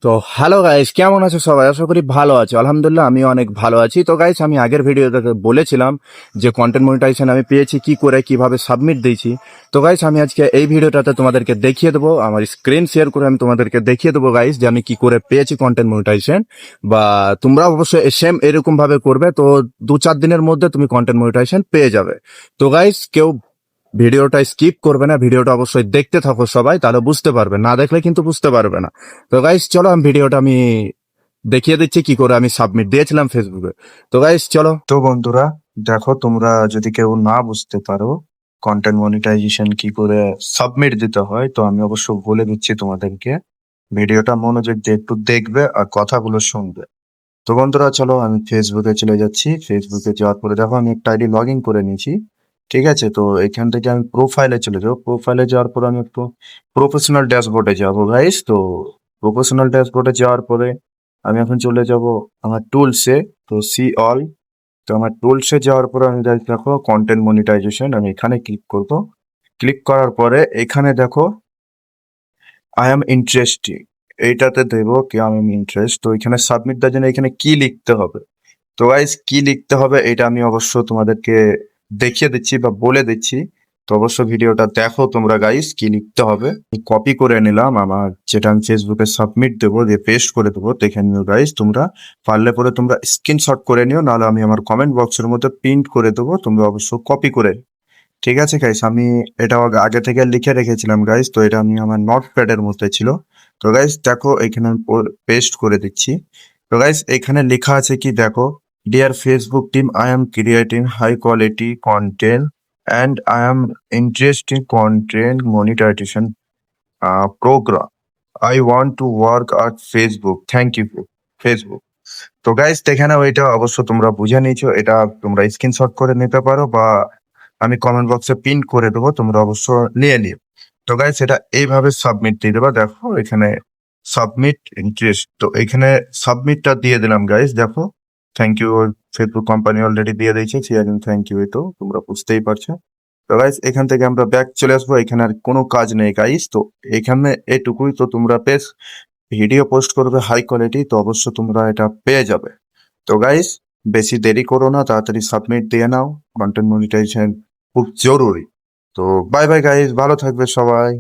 তো hello guys, কেমন আছো সবাই? আশা করি ভালো আছো। আলহামদুলিল্লাহ আমি অনেক ভালো আছি। তো গাইস, আমি আগের ভিডিওতে বলেছিলাম যে কন্টেন্ট মনিটাইজেশন আমি পেয়েছি কি করে, কিভাবে সাবমিট দিয়েছি। তো গাইস, আমি আজকে এই ভিডিওটাতে তোমাদেরকে দেখিয়ে দেবো, আমার স্ক্রিন শেয়ার করে আমি তোমাদেরকে দেখিয়ে দেবো গাইস যে আমি কি করে পেয়েছি কন্টেন্ট মনিটাইজেশন। বা তোমরা অবশ্যই সেম এরকম ভাবে করবে, তো 2-4 দিনের মধ্যে তুমি কন্টেন্ট মনিটাইজেশন পেয়ে যাবে। তো গাইস, কেউ ভিডিওটা স্কিপ করবে না, ভিডিওটা অবশ্যই দেখতে থাকো সবাই, তাহলে বুঝতে পারবে, না দেখলে কিন্তু বুঝতে পারবে না। তো গাইস চলো, ভিডিওটা আমি দেখিয়ে দিচ্ছি কি করে আমি সাবমিট দিয়েছিলাম ফেসবুকে। তো গাইস চলো। তো বন্ধুরা, দেখো, তোমরা যদি কেউ না বুঝতে পারো কন্টেন্ট মনিটাইজেশন কি করে সাবমিট দিতে হয়, তো আমি অবশ্য বলে দিচ্ছি তোমাদেরকে। ভিডিওটা মনোযোগ দিয়ে একটু দেখবে আর কথাগুলো শুনবে। তো বন্ধুরা, চলো আমি ফেসবুকে চলে যাচ্ছি। ফেসবুকে যাওয়ার পরে দেখো আমি একটা আইডি লগ ইন করে নিয়েছি। ঠিক আছে, তো এখান থেকে আমি প্রোফাইলে চলে যাবো। প্রোফাইলে যাওয়ার পর আমি একটু প্রফেশনাল ড্যাশবোর্ডে যাবো গাইস। তো প্রফেশনাল ড্যাশবোর্ডে যাওয়ার পরে আমি এখন চলে যাব আমার টুলসে। তো সি অল। তো আমার টুলসে যাওয়ার পরে আমি দেখো কন্টেন্ট মনিটাইজেশন, আমি এখানে ক্লিক করব। ক্লিক করার পরে এখানে দেখো আই এম ইন্টারেস্টিং, এইটাতে দেবো কি আই এম ইন্টারেস্ট। তো এখানে সাবমিট দেওয়ার জন্য এখানে কি লিখতে হবে, তো গাইস কি লিখতে হবে এটা আমি অবশ্য তোমাদেরকে দেখিয়ে দিচ্ছি বা বলে দিচ্ছি। তো অবশ্য ভিডিওটা দেখো তোমরা গাইস, কি লিখতে হবে। কপি করে নিলাম আমার, যেটা আমি ফেসবুকে সাবমিট দেবো, দিয়ে পেস্ট করে দেবো। দেখে নিও গাইস, তোমরা পারলে পরে তোমরা স্ক্রিনশট করে নিও, নাহলে আমি আমার কমেন্ট বক্সের মধ্যে প্রিন্ট করে দেবো, তোমরা অবশ্য কপি করে। ঠিক আছে গাইস, আমি এটা আগে থেকে লিখে রেখেছিলাম গাইস, তো এটা আমি আমার নোট প্যাডের মধ্যে ছিল। তো গাইস দেখো, এখানে আমি পেস্ট করে দিচ্ছি। তো গাইস এখানে লেখা আছে কি দেখো, dear Facebook team, I am creating high quality content and I am interesting content monetisation program. I want to work at Facebook. Thank you, Facebook. তো গাইস দেখে নাও, এটা অবশ্য তোমরা বুঝে নিয়েছো। এটা তোমরা স্ক্রিনশট করে নিতে পারো বা আমি কমেন্ট বক্সে পিন করে দেবো, তোমরা অবশ্য নিয়ে নিও। তো গাইস এটা এইভাবে সাবমিট দিয়ে দেবা। দেখো এখানে সাবমিট ইন্টারেস্ট, তো এখানে সাবমিটটা দিয়ে দিলাম গাইস। দেখো, thank you, Facebook company already দিয়ে দিয়েছে, থ্যাংক ইউ, এই তো তোমরা বুঝতেই পারছো। তো গাইস এখান থেকে আমরা ব্যাক চলে আসবো, এখানে আর কোনো কাজ নেই গাইস। তো এখানে এটুকুই। তো তোমরা বেশ ভিডিও পোস্ট করবে হাই কোয়ালিটি, তো অবশ্য তোমরা এটা পেয়ে যাবে। তো গাইস বেশি দেরি করো না, তাড়াতাড়ি সাবমিট দিয়ে নাও। কন্টেন্ট মনিটাইজেশন খুব জরুরি। তো বাই বাই গাইস, ভালো থাকবে সবাই।